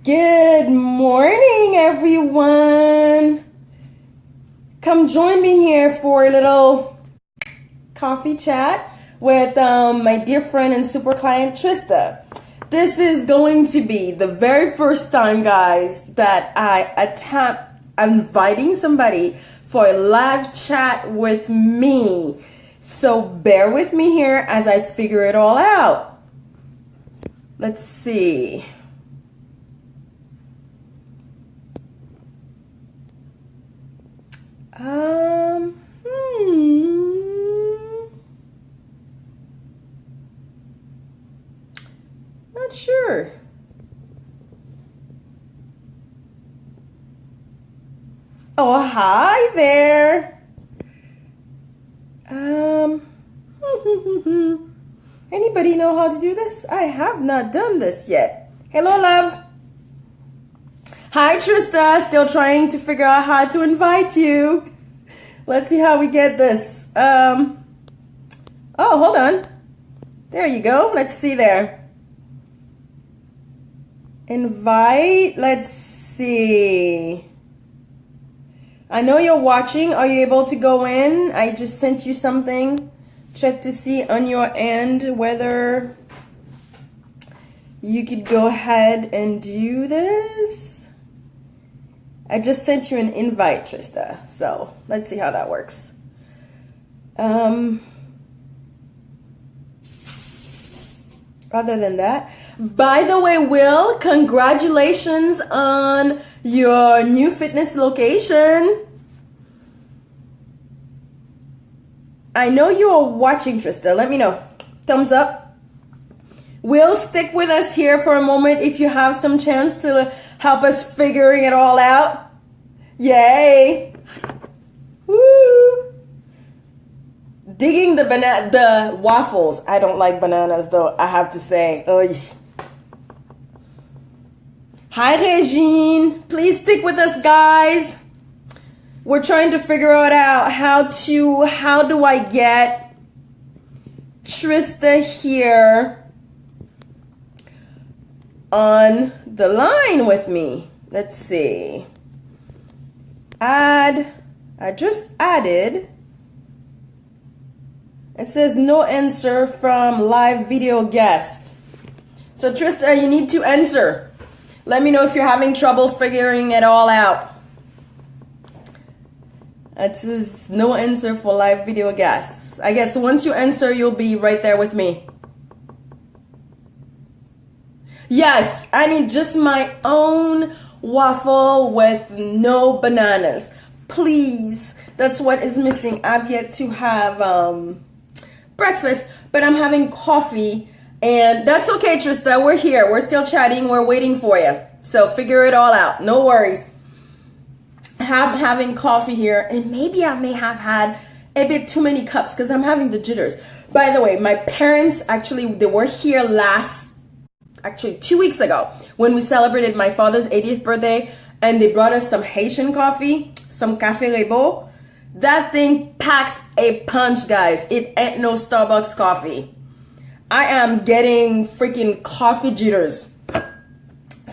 Good morning, everyone. Come join me here for a little coffee chat with my dear friend and super client, Trista. This is going to be the very first time, guys, that I attempt inviting somebody for a live chat with me. So bear with me here as I figure it all out. Let's see. Not sure. Oh, hi there. Anybody know how to do this? I have not done this yet. Hello, love. Hi, Trista. Still trying to figure out how to invite you. Let's see how we get this. Oh, hold on. There you go. Let's see there. Invite. Let's see. I know you're watching. Are you able to go in? I just sent you something. Check to see on your end whether you could go ahead and do this. I just sent you an invite, Trista. So let's see how that works. Other than that, by the way, Will, congratulations on your new fitness location. I know you are watching, Trista. Let me know. Thumbs up. Will, stick with us here for a moment if you have some chance to help us figuring it all out. Yay. Woo. Digging the waffles. I don't like bananas though, I have to say. Oy. Hi, Regine. Please stick with us, guys. We're trying to figure it out how do I get Trista here on the line with me. Let's see. Add. I just added. It says no answer from live video guest. So Trista, you need to answer. Let me know if you're having trouble figuring it all out. It says no answer for live video guests. I guess once you answer, you'll be right there with me. Yes, I need just my own waffle with no bananas. Please. That's what is missing. I've yet to have breakfast, but I'm having coffee. And that's okay, Trista. We're here. We're still chatting. We're waiting for you. So figure it all out. No worries. Having coffee here, and maybe I may have had a bit too many cups because I'm having the jitters. By the way, my parents they were here 2 weeks ago when we celebrated my father's 80th birthday, and they brought us some Haitian coffee, some Café Rebo. That thing packs a punch, guys. It ain't no Starbucks coffee. I am getting freaking coffee jitters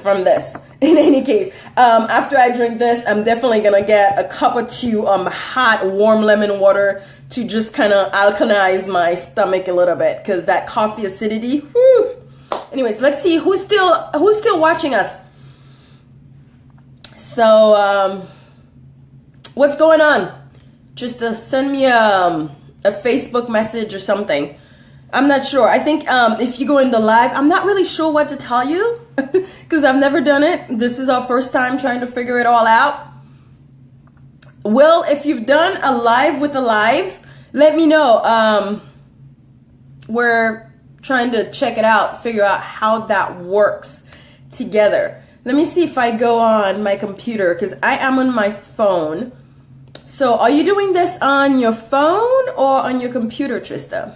from this. In any case, after I drink this, I'm definitely gonna get a cup or two hot, warm lemon water to just kind of alkalize my stomach a little bit, because that coffee acidity. Whew. Anyways, let's see who's still watching us. So, what's going on? Just send me a Facebook message or something. I'm not sure. I think if you go in the live, I'm not really sure what to tell you because I've never done it. This is our first time trying to figure it all out. Will, if you've done a live with a live, let me know. We're trying to check it out, figure out how that works together. Let me see if I go on my computer because I am on my phone. So are you doing this on your phone or on your computer, Trista?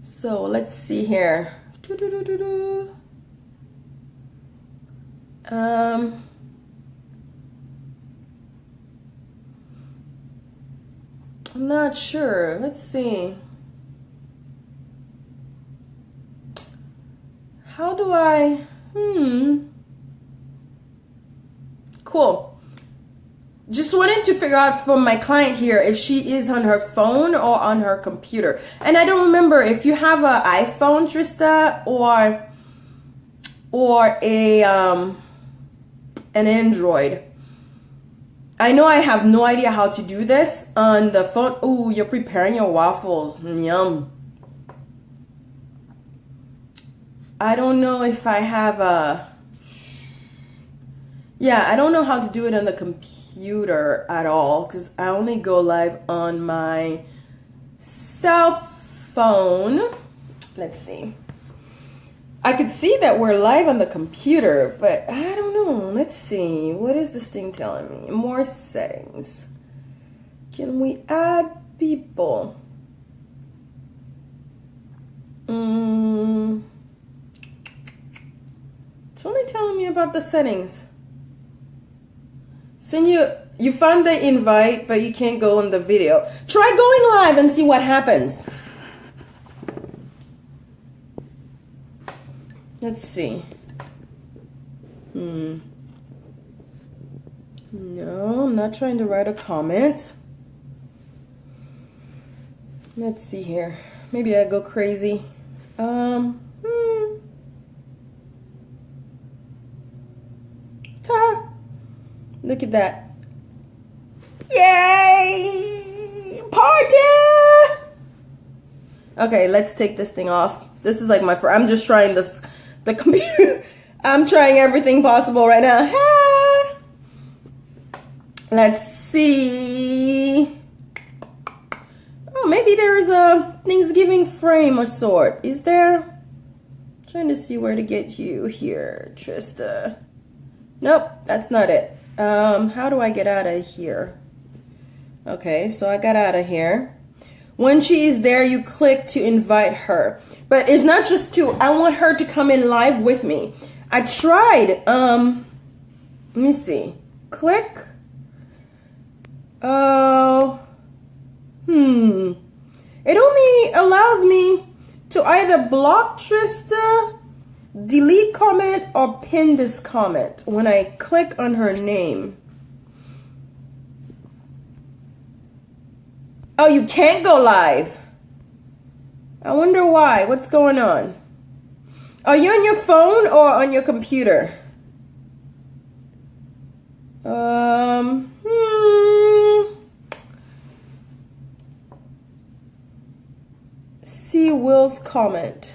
So let's see here. I'm not sure. Let's see. How do I, cool. Just wanted to figure out from my client here if she is on her phone or on her computer. And I don't remember if you have an iPhone, Trista, or an Android. I know I have no idea how to do this on the phone. Ooh, you're preparing your waffles. Yum. I don't know if I have a... Yeah, I don't know how to do it on the computer at all because I only go live on my cell phone. Let's see. I could see that we're live on the computer, but I don't know. Let's see. What is this thing telling me? More settings. Can we add people? It's only telling me about the settings. Send you found the invite, but you can't go in the video. Try going live and see what happens. Let's see. No, I'm not trying to write a comment. Let's see here. Maybe I go crazy. Look at that. Yay! Party! Okay, let's take this thing off. This is like my first. I'm just trying this. The computer. I'm trying everything possible right now. Ah! Let's see. Oh, maybe there is a Thanksgiving frame of sort. Is there? I'm trying to see where to get you here, Trista. Nope, that's not it. How do I get out of here? Okay, so I got out of here. When she is there, you click to invite her. But it's not just to, I want her to come in live with me. I tried, let me see. Click. Oh, It only allows me to either block Trista, delete comment, or pin this comment when I click on her name. Oh, you can't go live. I wonder why. What's going on? Are you on your phone or on your computer? See Will's comment.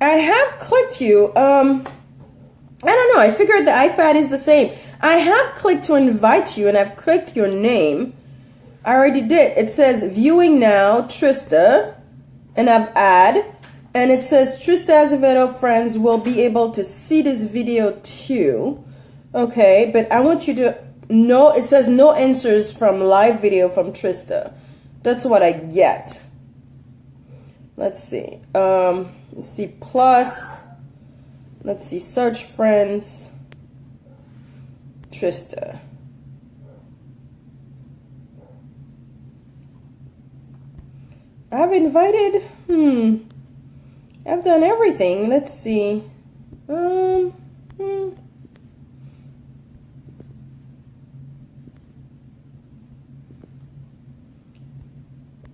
I have clicked you. I don't know. I figured the iPad is the same. I have clicked to invite you, and I've clicked your name. I already did. It says viewing now, Trista, and I've add, and it says Trista Azevedo friends will be able to see this video too. Okay, but I want you to know. It says no answers from live video from Trista. That's what I get. Let's see. Let's see plus. Let's see search friends. Trista. I've invited. I've done everything. Let's see.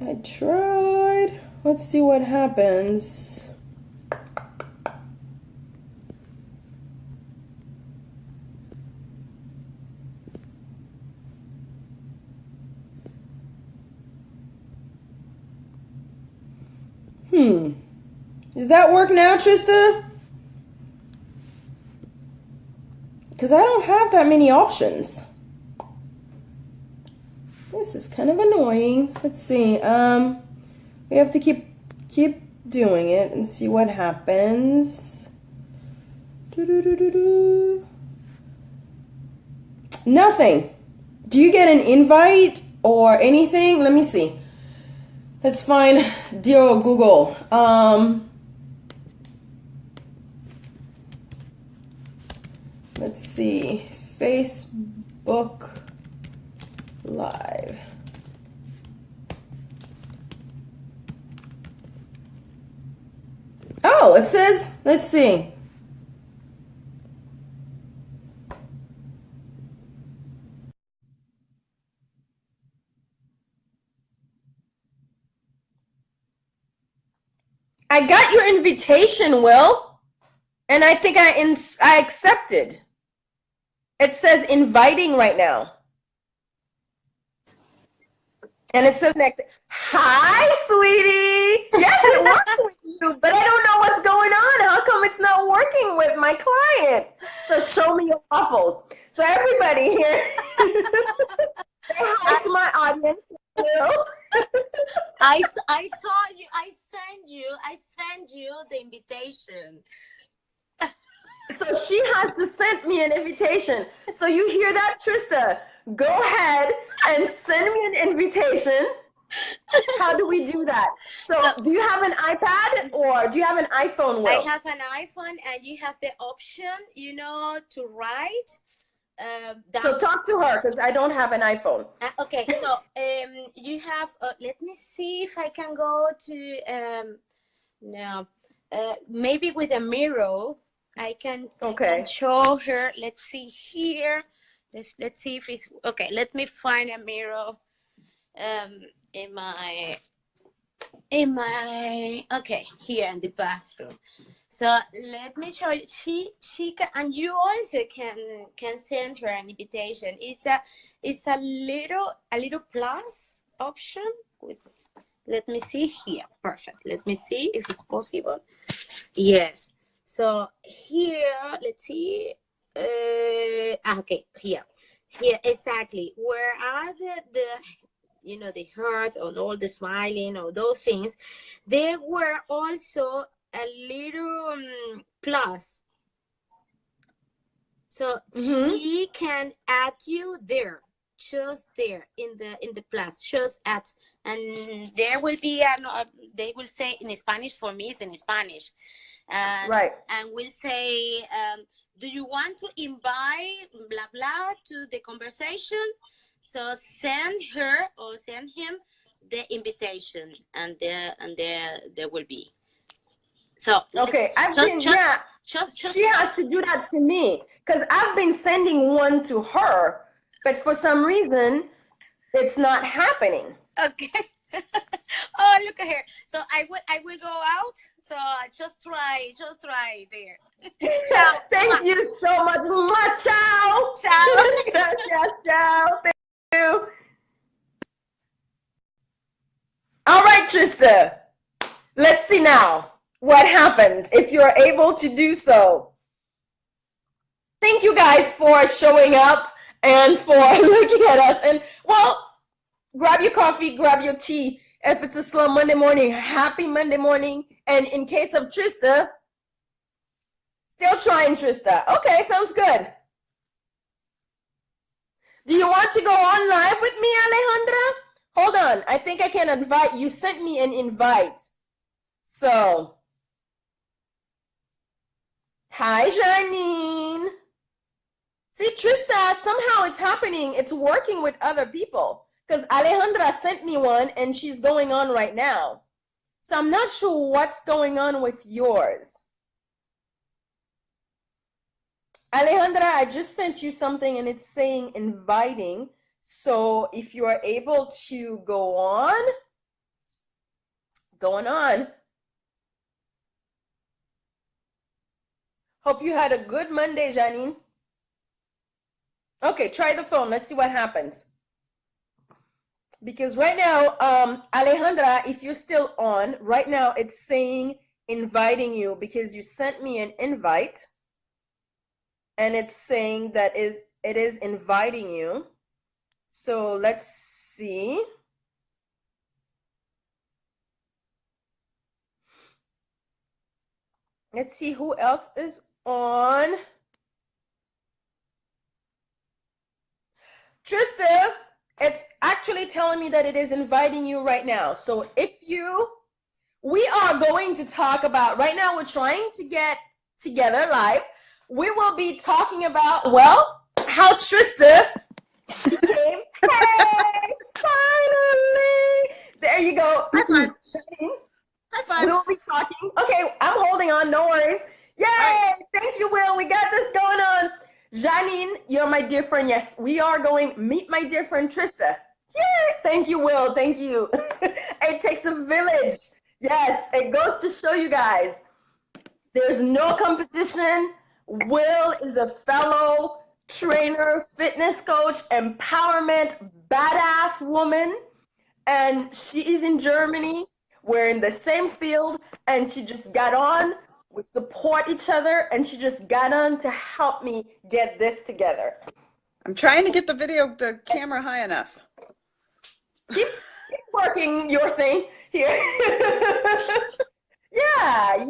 I tried. Let's see what happens. Does that work now, Trista? Because I don't have that many options. This is kind of annoying. Let's see. We have to keep doing it and see what happens. Nothing. Do you get an invite or anything? Let me see. Let's find dear Google. Let's see. Facebook Live. Oh, it says, let's see. I got your invitation, Will, and I think I accepted. It says inviting right now. And it says next. Hi, sweetie. Yes, it works with you, but I don't know what's going on. How come it's not working with my client? So show me your waffles. So everybody here, say hi to my audience. I told you, I send you the invitation. So she has to send me an invitation. So you hear that, Trista? Go ahead and send me an invitation. How do we do that? So do you have an iPad or do you have an iPhone, Will? I have an iPhone, and you have the option, to write. So talk to her, because I don't have an iPhone. Okay, so you have, let me see if I can go to, no, maybe with a mirror, I can show her. Let's see here. Let's see if it's, okay, let me find a mirror in my, okay, here in the bathroom. So let me show you. She can, and you also can send her an invitation. It's a little plus option with. Let me see here. Perfect. Let me see if it's possible. Yes. So here, let's see. Okay. Here exactly. Where are the hearts and all the smiling or those things? There were also a little plus, so she can add you there, just there in the plus, just add, and there will be they will say in Spanish. For me, it's in Spanish, right? And we'll say, do you want to invite blah blah to the conversation? So send her or send him the invitation, and there will be. So okay, she has to do that to me, because I've been sending one to her, but for some reason it's not happening. Okay. Oh, look at her. So I will go out. So just try there. Ciao. Thank you so much. Ciao. Ciao. Yes, ciao. Thank you. All right, Trista. Let's see now what happens if you're able to do so. Thank you guys for showing up and for looking at us. And, well, grab your coffee, grab your tea. If it's a slow Monday morning, happy Monday morning. And in case of Trista, still trying Trista. Okay, sounds good. Do you want to go on live with me, Alejandra? Hold on. I think I can invite. You sent me an invite. So, hi, Janine. See, Trista, somehow it's happening. It's working with other people, because Alejandra sent me one and she's going on right now. So I'm not sure what's going on with yours. Alejandra, I just sent you something and it's saying inviting. So if you are able to go on, going on. Hope you had a good Monday, Janine. Okay, try the phone. Let's see what happens. Because right now, Alejandra, if you're still on, right now it's saying inviting you because you sent me an invite. And it's saying that it is inviting you. So let's see. Let's see who else is on. Trista, it's actually telling me that it is inviting you right now. So we are going to talk about, right now we're trying to get together live. we will be talking about, well, how Trista became, hey, finally! There you go. High five. High We five. will be talking. Okay, I'm holding on, no worries. Yay! Right. Thank you, Will. We got this going on. Janine, you're my dear friend. Yes, we are going meet my dear friend Trista. Yay! Thank you, Will. Thank you. It takes a village. Yes, it goes to show you guys. There's no competition. Will is a fellow trainer, fitness coach, empowerment, badass woman. And she is in Germany. We're in the same field, and she just got on. We support each other, and she just got on to help me get this together. I'm trying to get the camera high enough. Keep working your thing here. Yeah,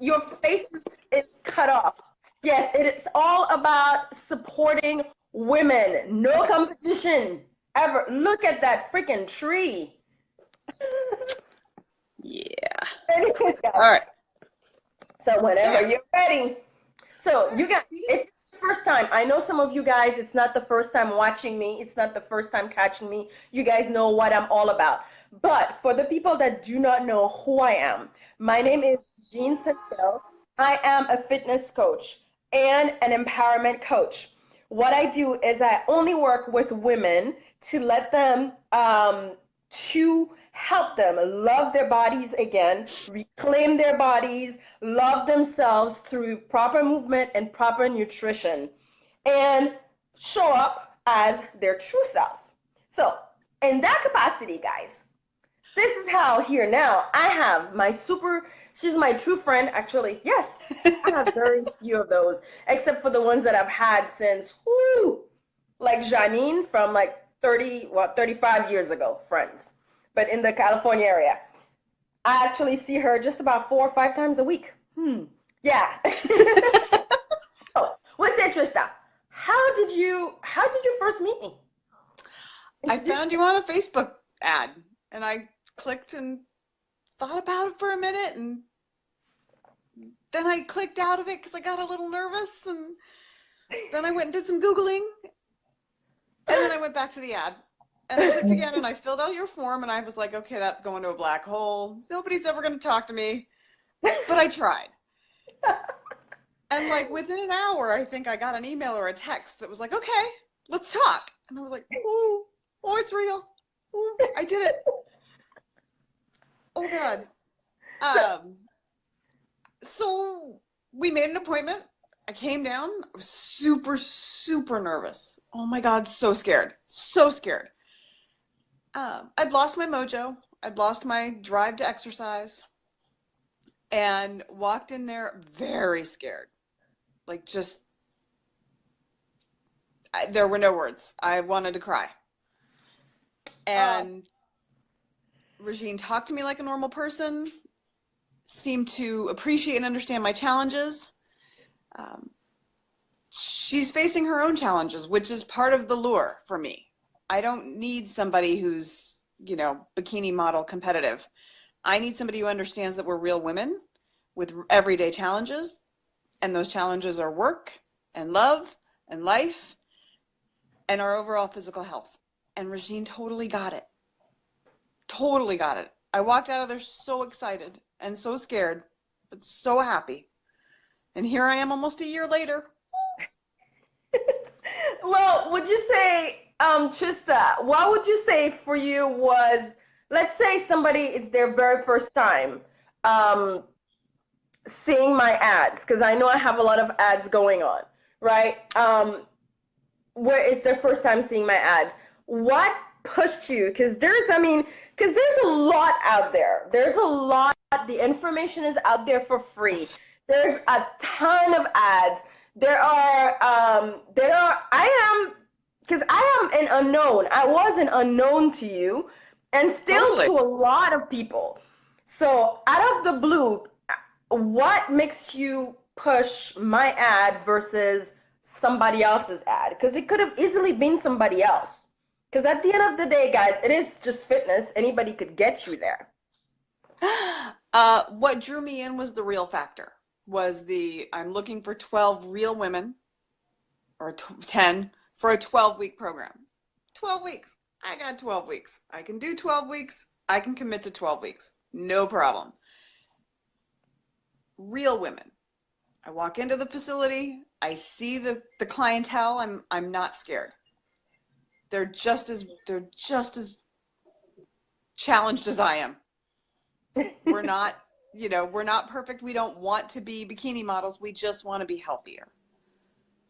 your face is cut off. Yes, it is all about supporting women. No competition ever. Look at that freaking tree. Yeah. Anyways, guys. All right. So whenever There. you're ready. So you guys, if it's the first time, I know some of you guys, it's not the first time watching me. It's not the first time catching me. You guys know what I'm all about. But for the people that do not know who I am, my name is Jean Santel. I am a fitness coach and an empowerment coach. What I do is I only work with women to let them, to help them love their bodies again, reclaim their bodies, love themselves through proper movement and proper nutrition, and show up as their true self. So, in that capacity, guys, this is how here now I have my she's my true friend, actually. Yes, I have very few of those, except for the ones that I've had since, like Janine from like 35 years ago, friends. But in the California area, I actually see her just about 4 or 5 times a week. Yeah. So, what's it, Trista? How did you first meet me? I found you on a Facebook ad, and I clicked and thought about it for a minute, and then I clicked out of it because I got a little nervous, and then I went and did some Googling, and then I went back to the ad. And I clicked again, and I filled out your form, and I was like, okay, that's going to a black hole. Nobody's ever going to talk to me. But I tried. And like within an hour, I think I got an email or a text that was like, okay, let's talk. And I was like, oh, it's real. Ooh, I did it. Oh, God. So we made an appointment. I came down. I was super, super nervous. Oh, my God, so scared. So scared. I'd lost my mojo. I'd lost my drive to exercise, and walked in there very scared. Like there were no words. I wanted to cry. And Regine talked to me like a normal person, seemed to appreciate and understand my challenges. She's facing her own challenges, which is part of the lure for me. I don't need somebody who's, bikini model competitive. I need somebody who understands that we're real women with everyday challenges, and those challenges are work and love and life and our overall physical health. And Regine totally got it. Totally got it. I walked out of there so excited and so scared, but so happy. And here I am almost a year later. Well, would you say, Trista, what would you say for you was, let's say somebody, it's their very first time seeing my ads, because I know I have a lot of ads going on, right? Where it's their first time seeing my ads. What pushed you? Because there's a lot out there. There's a lot, the information is out there for free. There's a ton of ads. Because I am an unknown. I was an unknown to you and still Totally. to a lot of people. So out of the blue, what makes you push my ad versus somebody else's ad? Because it could have easily been somebody else. Because at the end of the day, guys, it is just fitness. Anybody could get you there. What drew me in was the real factor. was I'm looking for 12 real women, or 10, for a 12-week program. 12 weeks. I got 12 weeks. I can do 12 weeks. I can commit to 12 weeks. No problem. Real women. I walk into the facility. I see the clientele. I'm not scared. They're just as challenged as I am. We're not, we're not perfect. We don't want to be bikini models. We just want to be healthier.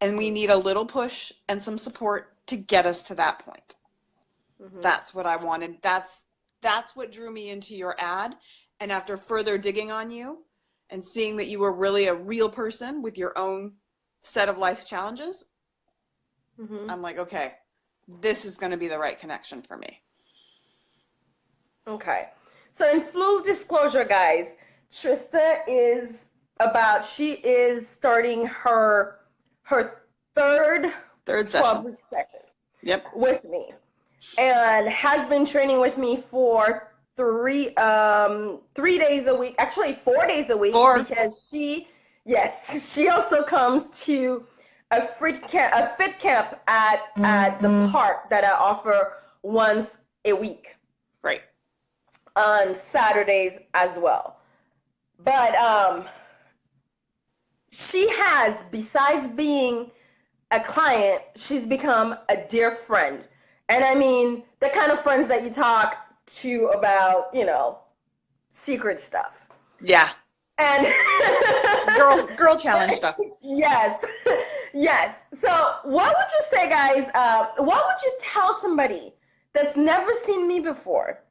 And we need a little push and some support to get us to that point. Mm-hmm. That's what I wanted. That's what drew me into your ad. And after further digging on you and seeing that you were really a real person with your own set of life's challenges, mm-hmm. I'm like, okay, this is going to be the right connection for me. Okay. So in full disclosure, guys, Trista is starting her third session. 12-week session. Yep. With me, and has been training with me for 3 days a week, actually 4 days a week, because she also comes to a fit camp at the park that I offer once a week. Right. On Saturdays as well. But she has, besides being a client, she's become a dear friend. And I mean, the kind of friends that you talk to about, secret stuff. Yeah. And girl challenge stuff. Yes. Yes. So what would you say, guys, what would you tell somebody that's never seen me before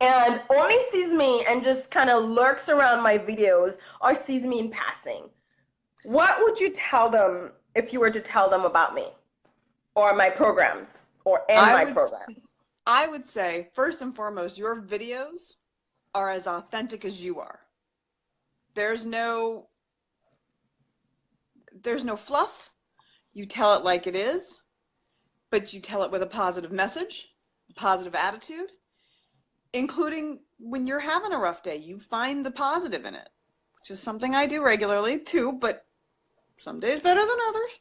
and only sees me and just kind of lurks around my videos or sees me in passing? What would you tell them if you were to tell them about me or my programs my programs? I would say, first and foremost, your videos are as authentic as you are. There's no fluff. You tell it like it is, but you tell it with a positive message, a positive attitude, including when you're having a rough day. You find the positive in it, which is something I do regularly too, but some days better than others.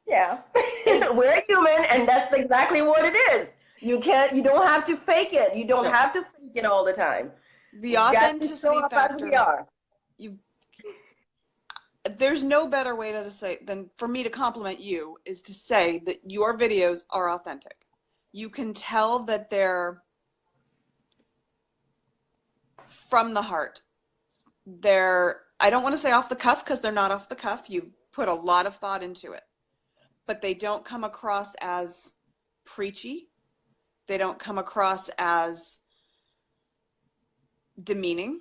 Yeah. We're human, and that's exactly what it is. You don't have to fake it. You don't have to fake it all the time. The authenticity factor. There's no better way to say than for me to compliment you is to say that your videos are authentic. You can tell that they're from the heart. I don't want to say off the cuff because they're not off the cuff. You put a lot of thought into it, but they don't come across as preachy. They don't come across as demeaning.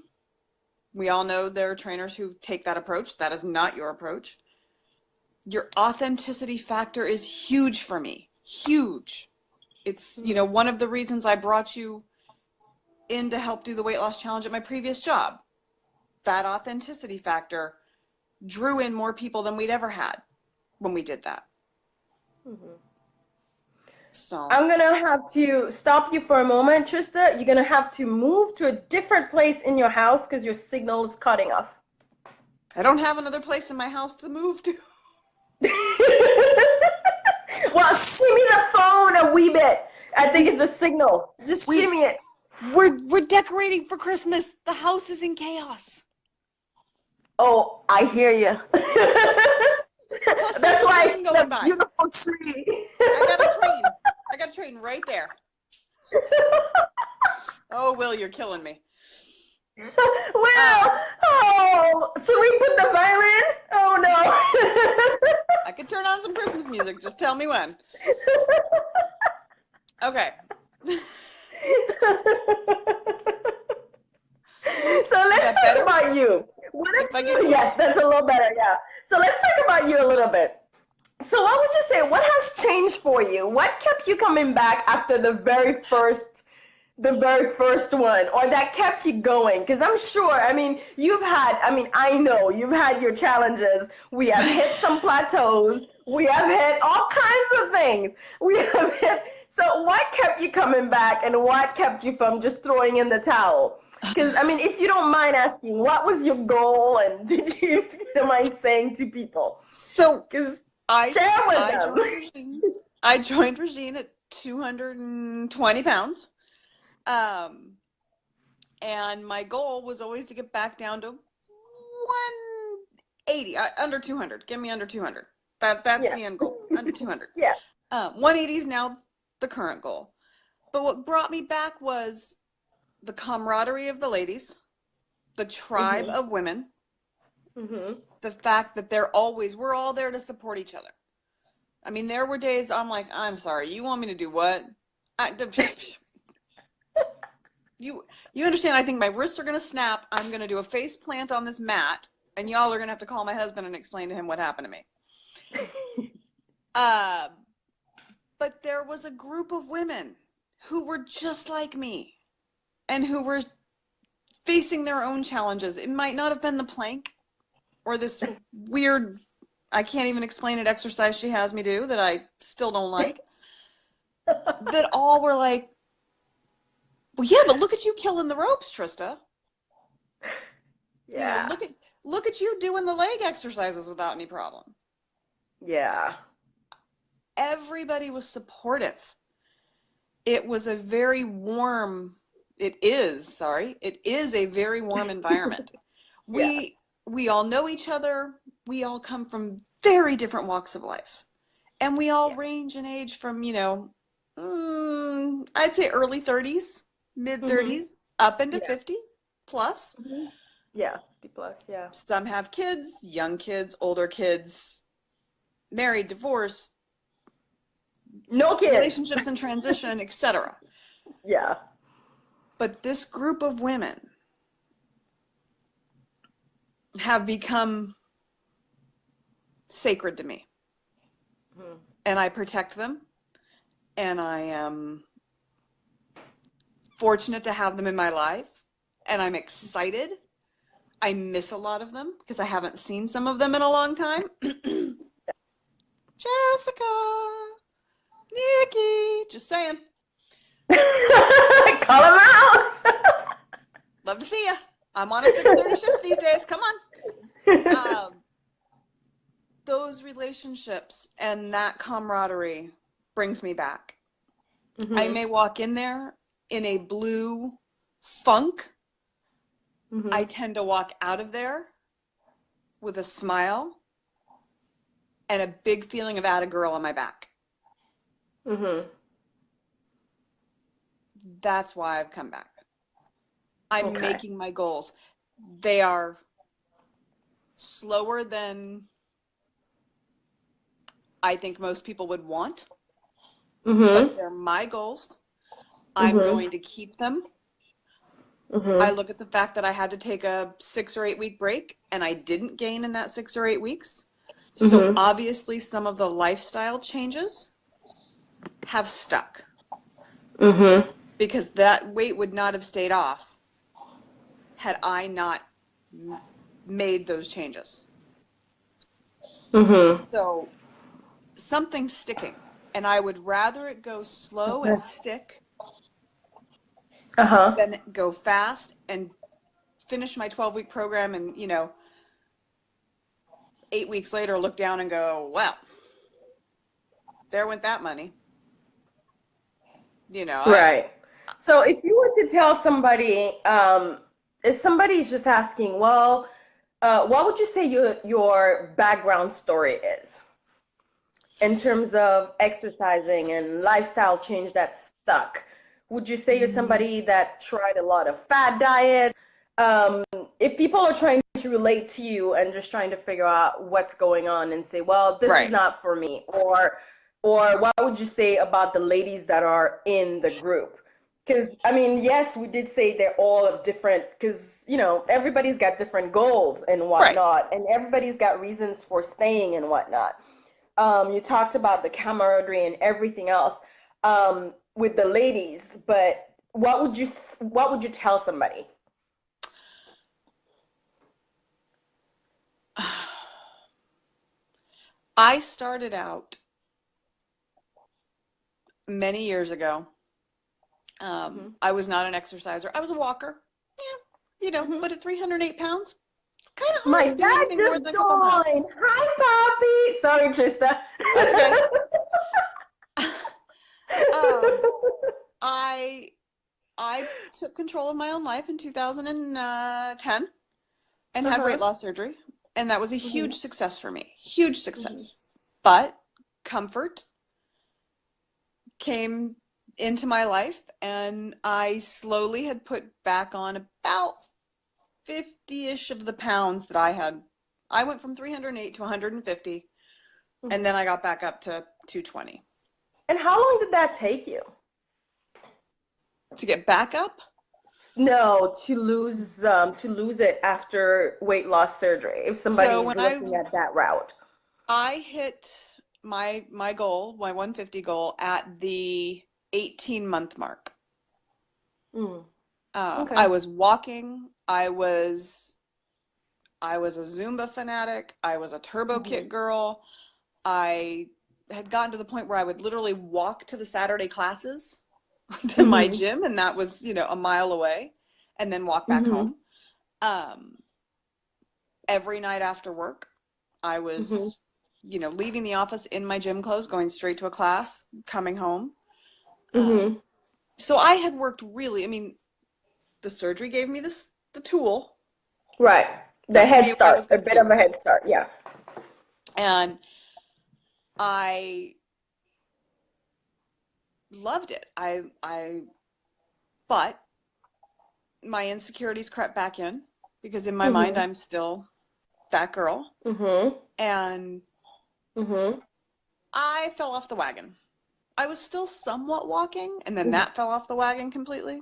We all know there are trainers who take that approach. That is not your approach. Your authenticity factor is huge for me. Huge. It's, one of the reasons I brought you in to help do the weight loss challenge at my previous job. That authenticity factor drew in more people than we'd ever had when we did that. Mm-hmm. So I'm going to have to stop you for a moment, Trista. You're going to have to move to a different place in your house because your signal is cutting off. I don't have another place in my house to move to. Well, shimmy the phone a wee bit. I think it's the signal. Just shimmy it. We're decorating for Christmas. The house is in chaos. Oh, I hear you. That's why I see a beautiful tree. I got a train right there. Oh, Will, you're killing me. Will, should we put the violin? Oh no. I could turn on some Christmas music. Just tell me when. Okay. So let's talk about you. Yes, that's a little better, yeah. So let's talk about you a little bit. So what would you say, what has changed for you? What kept you coming back after the very first one, or that kept you going? Because I'm sure, I know you've had your challenges. We have hit some plateaus. We have hit all kinds of things. So what kept you coming back, and what kept you from just throwing in the towel? Because, I mean, if you don't mind asking, what was your goal? And did you, if you don't mind saying to people? So Because I share with I them. joined Regine. I joined Regine at 220 pounds. And my goal was always to get back down to 180, under 200. Give me under 200. That's Yeah. the end goal, under 200. Yeah. 180 is now the current goal. But what brought me back was the camaraderie of the ladies, the tribe of women, the fact that we're all there to support each other. I mean, there were days I'm like, I'm sorry, you want me to do what? You understand, I think my wrists are going to snap. I'm going to do a face plant on this mat, and y'all are going to have to call my husband and explain to him what happened to me. But there was a group of women who were just like me and who were facing their own challenges. It might not have been the plank or this weird, I can't even explain it, exercise she has me do that I still don't like. That all were like, well, yeah, but look at you killing the ropes, Trista. Yeah. You know, look at you doing the leg exercises without any problem. Yeah. Everybody was supportive. It was a very warm, it is a very warm environment. We all know each other. We all come from very different walks of life. And we all range in age from, I'd say early 30s, mid 30s, up into 50 plus. Yeah, 50 plus, yeah. Some have kids, young kids, older kids, married, divorced, no kids, relationships in transition, etc. Yeah. But this group of women have become sacred to me. And I protect them. And I am fortunate to have them in my life. And I'm excited. I miss a lot of them because I haven't seen some of them in a long time. Jessica, Nikki, just saying. Call them out. Love to see you. I'm on a 6:30 shift these days. Come on. Those relationships and that camaraderie brings me back. I may walk in there in a blue funk. I tend to walk out of there with a smile and a big feeling of atta girl on my back. That's why I've come back. I'm making my goals. They are slower than I think most people would want, but they're my goals. I'm going to keep them. I look at the fact that I had to take a 6 or 8 week break and I didn't gain in that 6 or 8 weeks. So obviously some of the lifestyle changes have stuck because that weight would not have stayed off had I not made those changes. So something's sticking, and I would rather it go slow and stick than go fast and finish my 12-week program and 8 weeks later look down and go, well, there went that money. Right. So if you were to tell somebody, if somebody's just asking, well, what would you say your background story is in terms of exercising and lifestyle change that stuck? Would you say you're somebody that tried a lot of fad diets? If people are trying to relate to you and just trying to figure out what's going on and say, well, this is not for me, or what would you say about the ladies that are in the group? Because, I mean, yes, we did say they're all different because, everybody's got different goals and whatnot, and everybody's got reasons for staying and whatnot. You talked about the camaraderie and everything else with the ladies, but what would you tell somebody? I started out many years ago. I was not an exerciser. I was a walker. Yeah, but at 308 pounds, kind of My hard to do dad anything more just than a couple miles. joined. Hi, Poppy. Sorry, Trista. That's okay. I I took control of my own life in 2010 and had weight loss surgery, and that was a huge success for me. Huge success. But comfort came into my life, and I slowly had put back on about 50-ish of the pounds that I had. I went from 308 to 150, and then I got back up to 220. And how long did that take you? To get back up? No, to lose it after weight loss surgery. If somebody So is when looking at that route, I hit my goal, my 150 goal, at the 18-month mark. Okay. I was walking. I was a Zumba fanatic. I was a turbo kit girl. I had gotten to the point where I would literally walk to the Saturday classes to my gym, and that was, a mile away, and then walk back home. Every night after work, I was, leaving the office in my gym clothes, going straight to a class, coming home. So I had worked really, the surgery gave me the tool. Right. The head start, a bit of a head start, yeah. And I loved it. But my insecurities crept back in, because in my mind I'm still that girl. And I fell off the wagon. I was still somewhat walking, and then that fell off the wagon completely.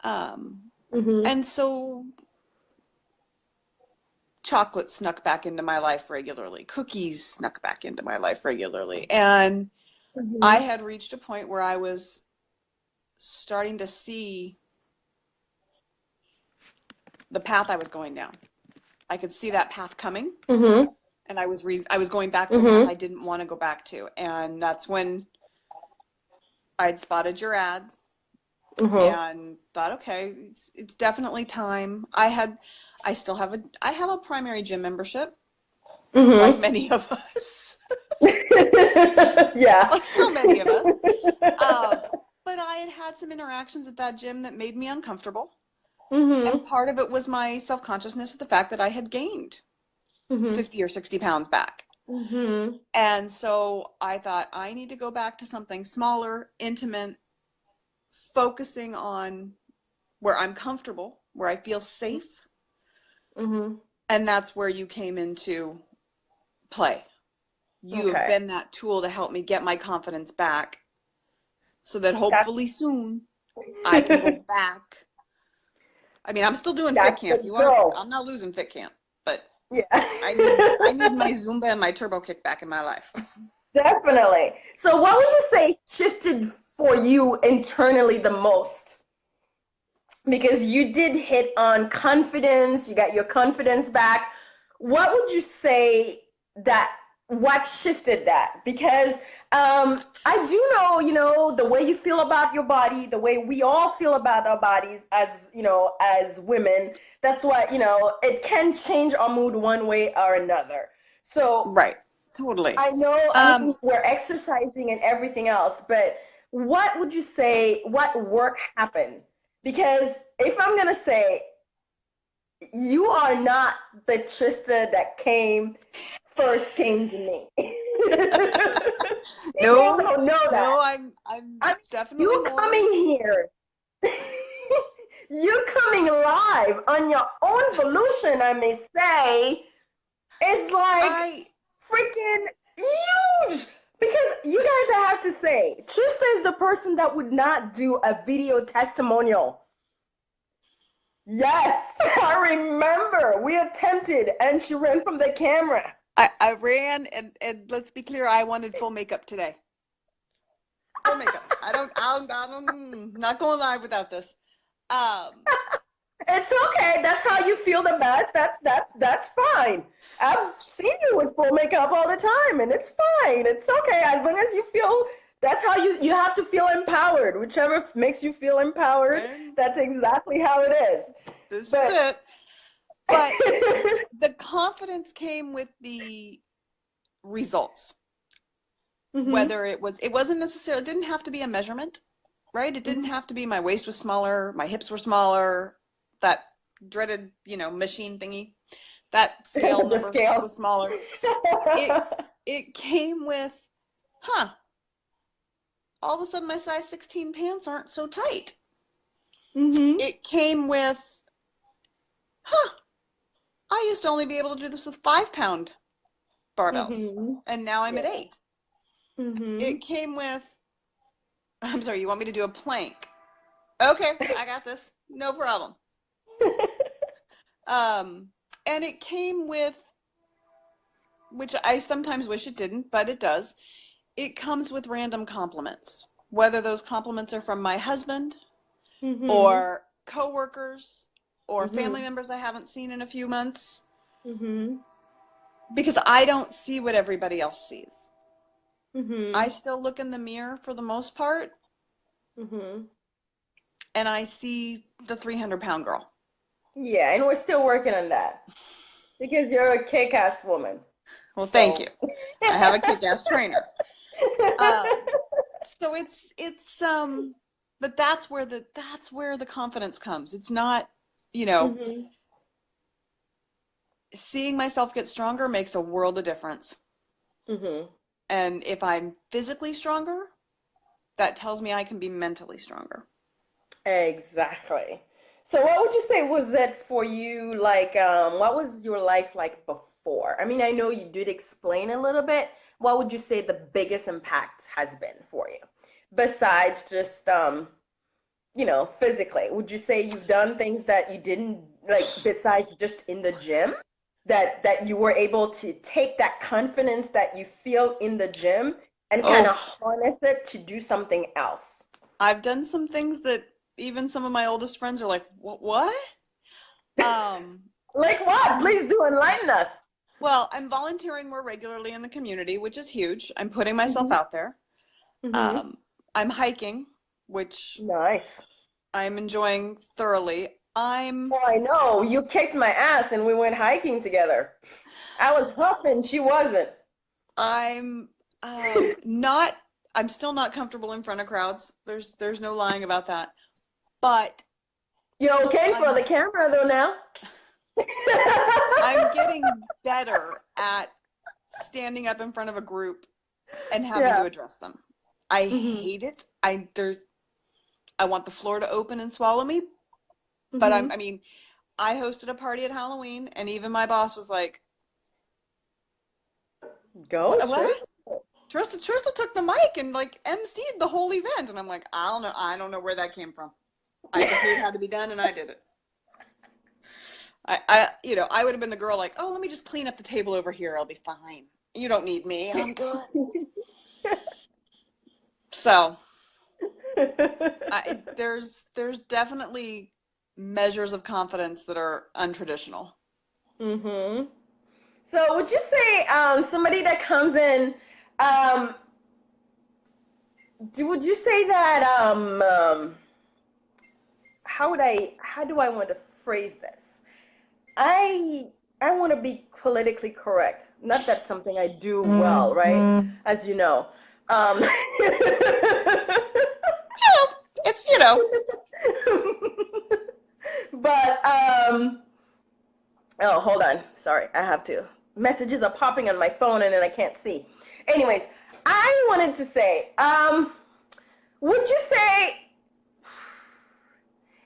And so chocolate snuck back into my life regularly. Cookies snuck back into my life regularly. And I had reached a point where I was starting to see the path I was going down. I could see that path coming, and I was going back to a path I didn't want to go back to. And that's when I'd spotted your ad and thought, okay, it's definitely time. I have a primary gym membership, like many of us. Yeah. Like so many of us. But I had some interactions at that gym that made me uncomfortable. And part of it was my self-consciousness of the fact that I had gained 50 or 60 pounds back. And so I thought, I need to go back to something smaller, intimate, focusing on where I'm comfortable, where I feel safe. And that's where you came into play. You have been that tool to help me get my confidence back, so that hopefully soon I can go back. I'm still doing fit camp. I'm not losing fit camp, but I need my Zumba and my turbo kick back in my life. Definitely. So what would you say shifted for you internally the most? Because you did hit on confidence, you got your confidence back. What would you say what shifted that? Because I do know, the way you feel about your body, the way we all feel about our bodies as women, that's what, it can change our mood one way or another. So right. Totally. I know we're exercising and everything else, but what would you say, what work happened? Because if I'm going to say, you are not the Trista that first came to me. No, don't know that. No, I'm definitely you coming here. You coming live on your own volition, I may say, is like freaking huge. Because you guys, I have to say, Trista is the person that would not do a video testimonial. Yes, I remember. We attempted, and she ran from the camera. I ran, and let's be clear, I wanted full makeup today. Full makeup. I'm not going live without this. It's okay. That's how you feel the best. That's fine. I've seen you with full makeup all the time, and it's fine. It's okay as long as you feel. That's how you have to feel empowered. Whichever makes you feel empowered, that's exactly how it is. This is But it. But the confidence came with the results. Whether it wasn't necessarily, it didn't have to be a measurement, right? It didn't have to be my waist was smaller, my hips were smaller, that dreaded, machine thingy, that scale the number scale. was smaller. It came with, all of a sudden my size 16 pants aren't so tight. It came with, I used to only be able to do this with 5-pound barbells, and now I'm at 8. It came with, I'm sorry, you want me to do a plank? Okay, I got this. No problem. And it came with, which I sometimes wish it didn't, but it does. It comes with random compliments, whether those compliments are from my husband or coworkers or family members I haven't seen in a few months. Because I don't see what everybody else sees. I still look in the mirror for the most part, and I see the 300-pound girl. Yeah, and we're still working on that because you're a kick-ass woman. Well, thank you. I have a kick-ass trainer. So it's but that's where the confidence comes. It's not, seeing myself get stronger makes a world of difference. And if I'm physically stronger, that tells me I can be mentally stronger. Exactly. So what would you say was it for you, like, what was your life like before? I mean, I know you did explain a little bit. What would you say the biggest impact has been for you? Besides just, physically, would you say you've done things that you didn't, like, besides just in the gym, that you were able to take that confidence that you feel in the gym and kind of harness it to do something else? I've done some things that even some of my oldest friends are like, what? Like what? Please do enlighten us. Well, I'm volunteering more regularly in the community, which is huge. I'm putting myself out there. I'm hiking, which Nice. I'm enjoying thoroughly. Oh, I know. You kicked my ass and we went hiking together. I was huffing, she wasn't. I'm still not comfortable in front of crowds. There's no lying about that. But You're okay for the camera though now? I'm getting better at standing up in front of a group and having to address them. I hate it. I want the floor to open and swallow me. But I hosted a party at Halloween, and even my boss was like, "Go, what? Trista took the mic and like emceed the whole event," and I'm like, I don't know where that came from. I just knew it had to be done, and I did it. I would have been the girl like, "Oh, let me just clean up the table over here. I'll be fine. You don't need me. I'm good." So, there's definitely measures of confidence that are untraditional. So would you say somebody that comes in, would you say that how do I want to phrase this? I want to be politically correct. Not that something I do well, right? As you know. It's But oh, hold on. Sorry, I have to. Messages are popping on my phone and then I can't see. Anyways, I wanted to say, would you say,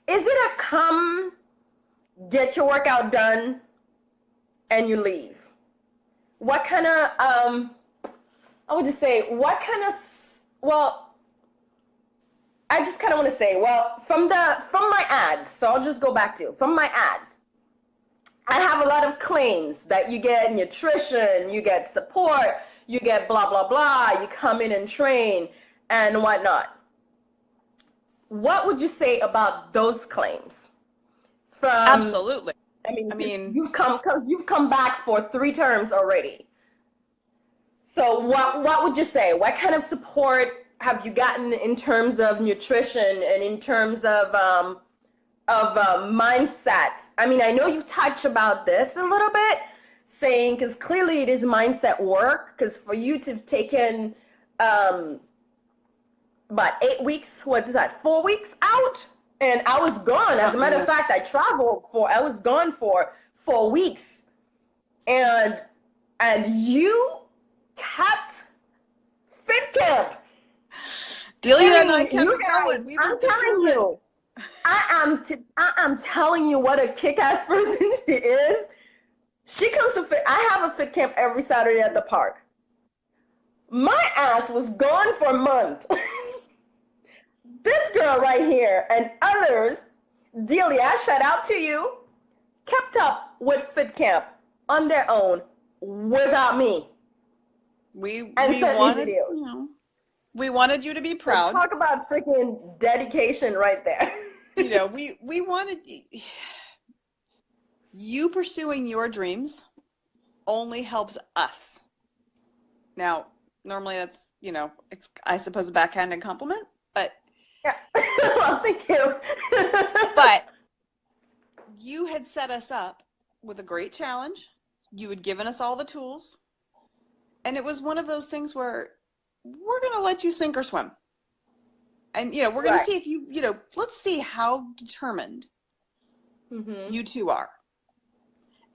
is it a come, get your workout done, and you leave? What kind of, I would just say, what kind of, well, I just kind of want to say, well, from my ads, so I'll just go back to, from my ads, I have a lot of claims that you get nutrition, you get support, you get blah, blah, blah, you come in and train and whatnot. What would you say about those claims? Absolutely. I mean, you've come back for 3 terms already. So what would you say? What kind of support have you gotten in terms of nutrition and in terms of mindset. I mean, I know you touched about this a little bit, saying because clearly it is mindset work. Because for you to have taken about 8 weeks, what is that, 4 weeks out, and I was gone. As a matter of fact, I was gone for 4 weeks, and you kept fit camp. Delia and I kept it going. We were I'm telling you, I am telling you what a kick-ass person she is. She comes to fit. I have a fit camp every Saturday at the park. My ass was gone for a month. This girl right here and others, Delia, shout out to you, kept up with fit camp on their own without me. We wanted, you know, we wanted you to be proud. So talk about freaking dedication right there. You know, we wanted you pursuing your dreams only helps us. Now, normally that's, you know, it's, I suppose, a backhanded compliment, but yeah. Well, thank you. But you had set us up with a great challenge. You had given us all the tools. And it was one of those things where we're going to let you sink or swim. And, you know, we're going to see if you, you know, let's see how determined you two are.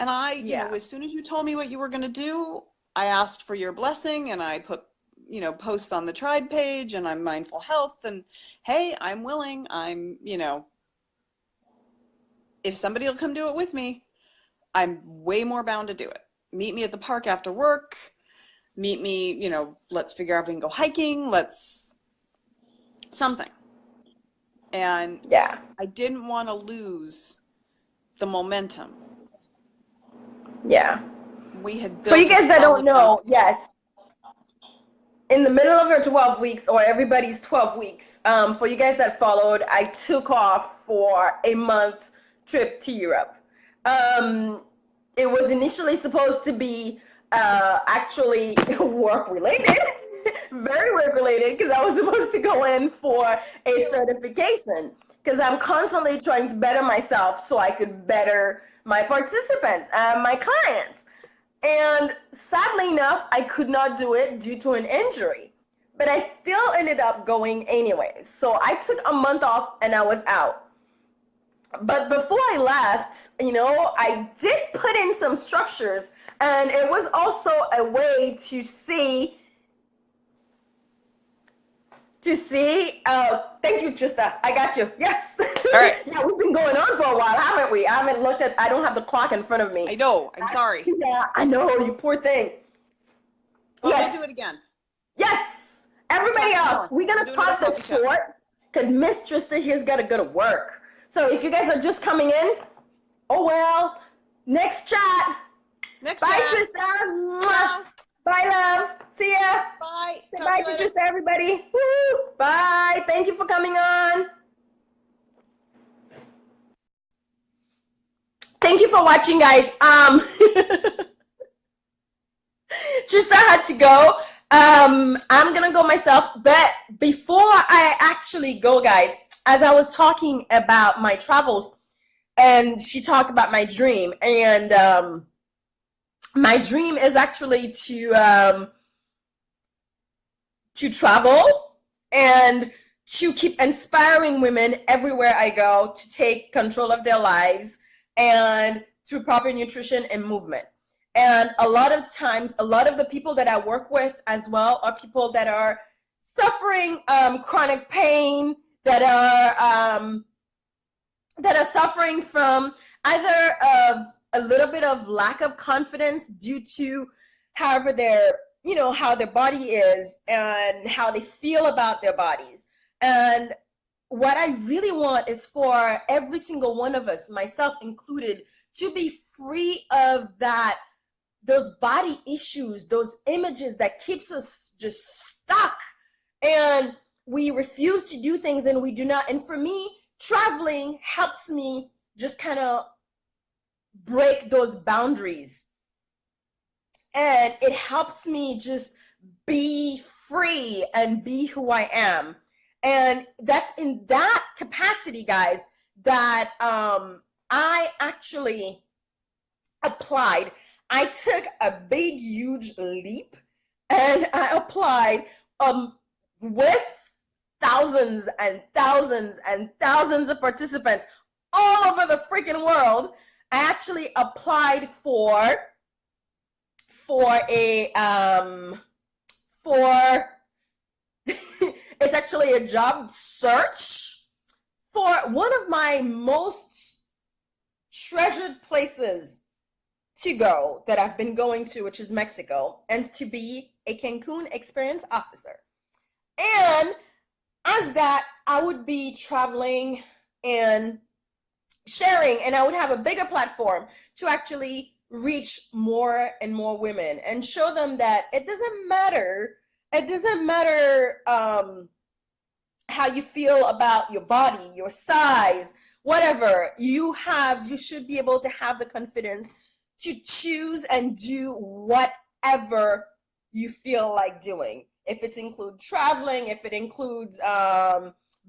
And I, you know, as soon as you told me what you were going to do, I asked for your blessing, and I put, you know, posts on the tribe page, and I'm mindful health, and hey, I'm willing. I'm, you know, if somebody will come do it with me, I'm way more bound to do it. Meet me at the park after work. Meet me, you know, let's figure out if we can go hiking. Let's something. And I didn't want to lose the momentum. Yeah. We had built. For you guys that don't know, yes. In the middle of her 12 weeks, or everybody's 12 weeks, for you guys that followed, I took off for a month trip to Europe. It was initially supposed to be actually work related, very work related, because I was supposed to go in for a certification, because I'm constantly trying to better myself so I could better my participants and my clients. And sadly enough, I could not do it due to an injury, but I still ended up going anyways. So I took a month off and I was out. But before I left, you know, I did put in some structures, and it was also a way to see, thank you, Trista. I got you. Yes. All right. Yeah, we've been going on for a while, haven't we? I haven't looked at, I don't have the clock in front of me. I know. I'm sorry. Yeah, I know. You poor thing. Well, yes. We'll do it again. Yes. Everybody else, we're going to cut this short because Miss Trista here's got to go to work. So if you guys are just coming in, oh well. Next chat. Next Bye, chat. Trista. Mwah. Bye, love. See ya. Bye. Say bye to Trista, everybody. Woo. Bye. Thank you for coming on. Thank you for watching, guys. Trista had to go. I'm gonna go myself, but before I actually go, guys, as I was talking about my travels, and she talked about my dream, and my dream is actually to travel and to keep inspiring women everywhere I go to take control of their lives, and through proper nutrition and movement. And a lot of times, a lot of the people that I work with as well are people that are suffering chronic pain, that are suffering from either of a little bit of lack of confidence due to however their, you know, how their body is and how they feel about their bodies. And what I really want is for every single one of us, myself included, to be free of that, those body issues, those images that keeps us just stuck, and we refuse to do things, and we do not. And for me, traveling helps me just kind of break those boundaries, and it helps me just be free and be who I am. And that's in that capacity, guys, that I actually applied. I took a big, huge leap and I applied with thousands and thousands and thousands of participants all over the freaking world. I actually applied for a for it's actually a job search for one of my most treasured places to go that I've been going to, which is Mexico, and to be a Cancun experience officer. And as that, I would be traveling and sharing, and I would have a bigger platform to actually reach more and more women and show them that it doesn't matter. It doesn't matter how you feel about your body, your size, whatever you have. You should be able to have the confidence to choose and do whatever you feel like doing. If it includes traveling, if it includes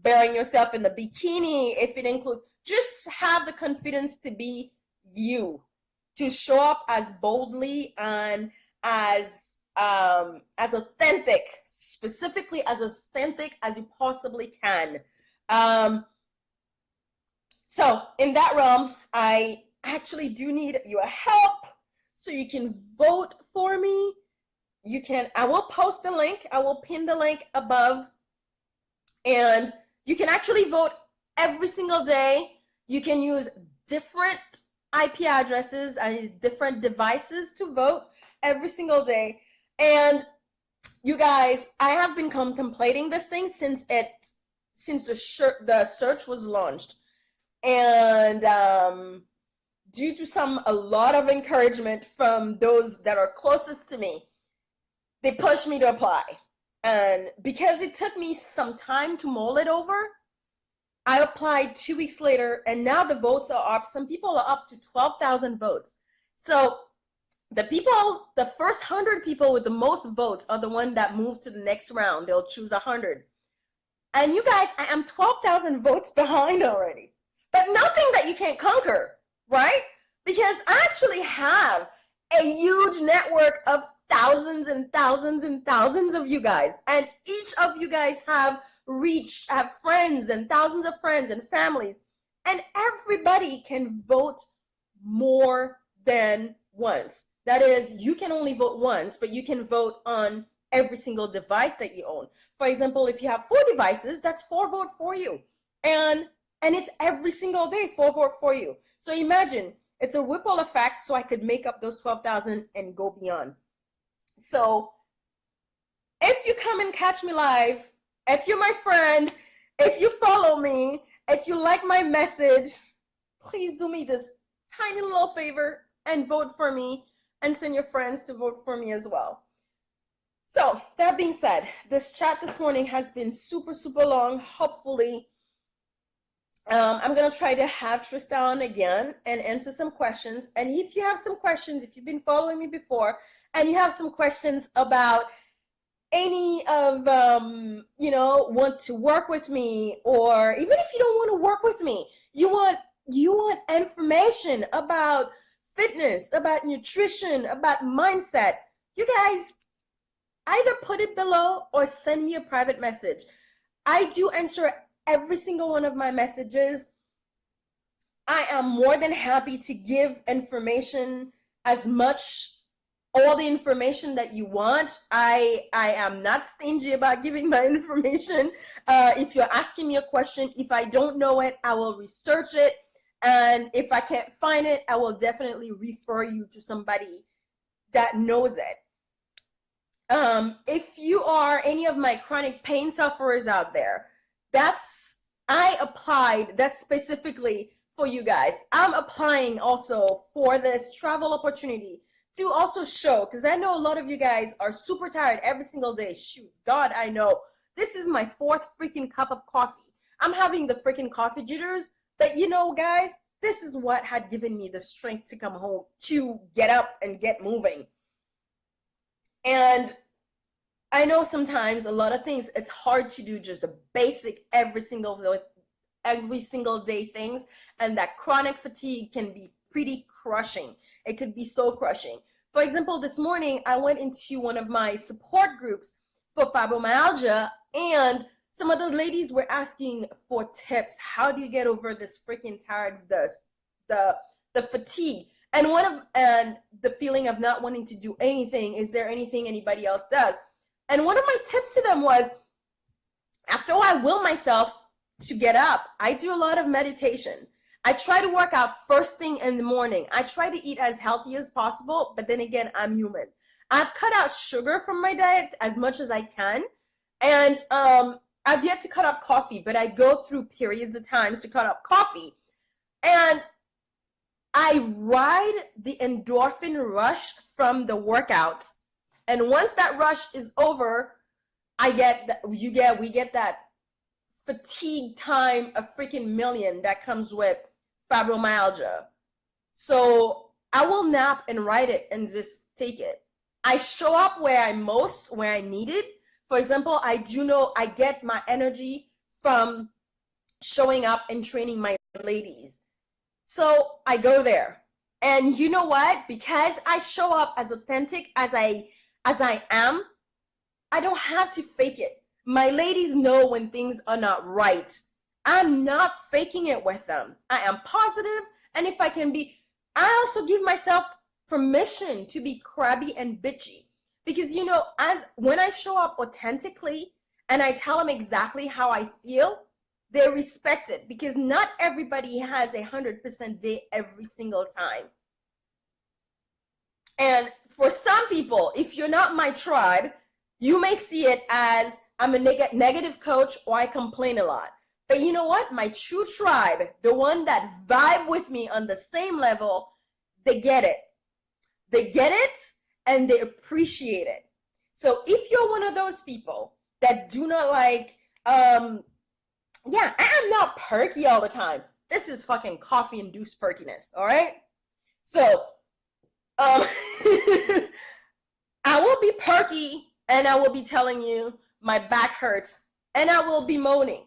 burying yourself in the bikini, if it includes, just have the confidence to be you, to show up as boldly and as authentic, specifically as authentic as you possibly can. So in that realm, I actually do need your help, so you can vote for me. I will post the link, I will pin the link above, and you can actually vote every single day. You can use different IP addresses and different devices to vote every single day. And you guys, I have been contemplating this thing since the search was launched. And due to a lot of encouragement from those that are closest to me, they pushed me to apply. And because it took me some time to mull it over, I applied 2 weeks later, and now the votes are up. Some people are up to 12,000 votes. So the first 100 people with the most votes are the one that move to the next round. They'll choose 100. And you guys, I am 12,000 votes behind already. But nothing that you can't conquer, right? Because I actually have a huge network of thousands and thousands and thousands of you guys. And each of you guys have friends and thousands of friends and families. And everybody can vote more than once. That is, you can only vote once, but you can vote on every single device that you own. For example, if you have 4 devices, that's 4 vote for you. And it's every single day 4 vote for you. So imagine, it's a ripple effect, so I could make up those 12,000 and go beyond. So if you come and catch me live, if you're my friend, if you follow me, if you like my message, please do me this tiny little favor and vote for me, and send your friends to vote for me as well. So that being said, this chat this morning has been super, super long. Hopefully, I'm going to try to have Trista on again and answer some questions. And if you have some questions, if you've been following me before and you have some questions about any of, want to work with me, or even if you don't want to work with me, you want information about fitness, about nutrition, about mindset, you guys either put it below or send me a private message. I do answer every single one of my messages. I am more than happy to give information, all the information that you want. I am not stingy about giving my information. If you're asking me a question, if I don't know it, I will research it. And if I can't find it, I will definitely refer you to somebody that knows it. If you are any of my chronic pain sufferers out there, I applied, that's specifically for you guys. I'm applying also for this travel opportunity to also show, because I know a lot of you guys are super tired every single day. Shoot, God, I know. This is my 4th freaking cup of coffee. I'm having the freaking coffee jitters, but guys, this is what had given me the strength to come home, to get up and get moving. And I know sometimes a lot of things, it's hard to do just the basic every single every single day things, and that chronic fatigue can be pretty crushing. It could be so crushing. For example, this morning I went into one of my support groups for fibromyalgia, and some of the ladies were asking for tips. How do you get over this freaking tiredness, the fatigue, and the feeling of not wanting to do anything? Is there anything anybody else does? And one of my tips to them was, after I will myself to get up, I do a lot of meditation. I try to work out first thing in the morning. I try to eat as healthy as possible, but then again, I'm human. I've cut out sugar from my diet as much as I can, and I've yet to cut out coffee, but I go through periods of times to cut out coffee. And I ride the endorphin rush from the workouts. And once that rush is over, we get that fatigue time a freaking million that comes with fibromyalgia. So I will nap and ride it and just take it. I show up where I need it. For example, I do know I get my energy from showing up and training my ladies. So I go there. And you know what? Because I show up as authentic as I am, I don't have to fake it. My ladies know when things are not right. I'm not faking it with them. I am positive, and if I can be, I also give myself permission to be crabby and bitchy. Because as when I show up authentically and I tell them exactly how I feel, they respect it, because not everybody has 100% day every single time. And for some people, if you're not my tribe, you may see it as I'm a negative coach, or I complain a lot. But you know what? My true tribe, the one that vibe with me on the same level, they get it. They get it and they appreciate it. So if you're one of those people that do not like, I am not perky all the time. This is fucking coffee-induced perkiness, all right? So, I will be perky, and I will be telling you my back hurts, and I will be moaning.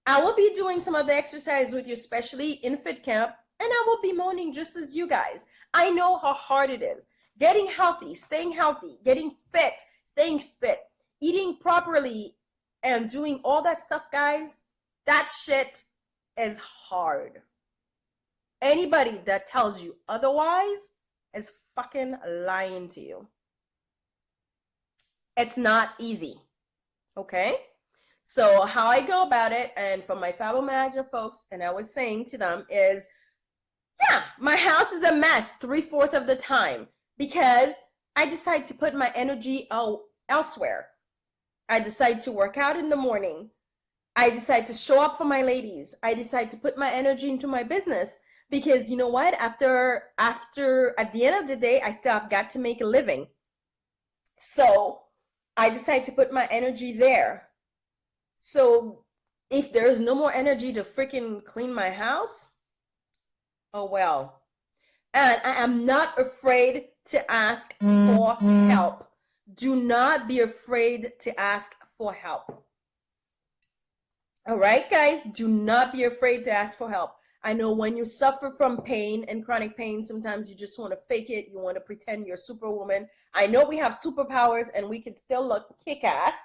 I will be doing some of the exercise with you, especially in fit camp, and I will be moaning just as you guys. I know how hard it is. Getting healthy, staying healthy, getting fit, staying fit, eating properly, and doing all that stuff, guys, that shit is hard. Anybody that tells you otherwise is fucking lying to you. It's not easy, okay? So how I go about it, and for my fibromyalgia folks, and I was saying to them is, my house is a mess 3/4 of the time, because I decide to put my energy elsewhere. I decide to work out in the morning. I decide to show up for my ladies. I decide to put my energy into my business, because you know what? After at the end of the day, I still have got to make a living. So I decide to put my energy there. So if there's no more energy to freaking clean my house, oh well. And I am not afraid to ask for help. Do not be afraid to ask for help. All right, guys, do not be afraid to ask for help. I know when you suffer from pain and chronic pain, sometimes you just want to fake it. You want to pretend you're Superwoman. I know we have superpowers and we can still look kick-ass,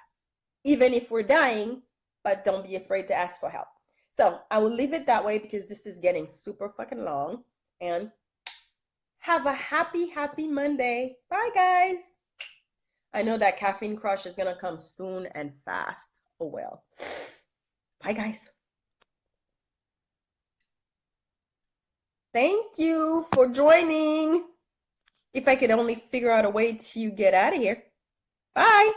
even if we're dying, but don't be afraid to ask for help. So I will leave it that way, because this is getting super fucking long. And have a happy Monday. Bye, guys. I know that caffeine crush is going to come soon and fast. Oh, well. Bye, guys. Thank you for joining. If I could only figure out a way to get out of here. Bye.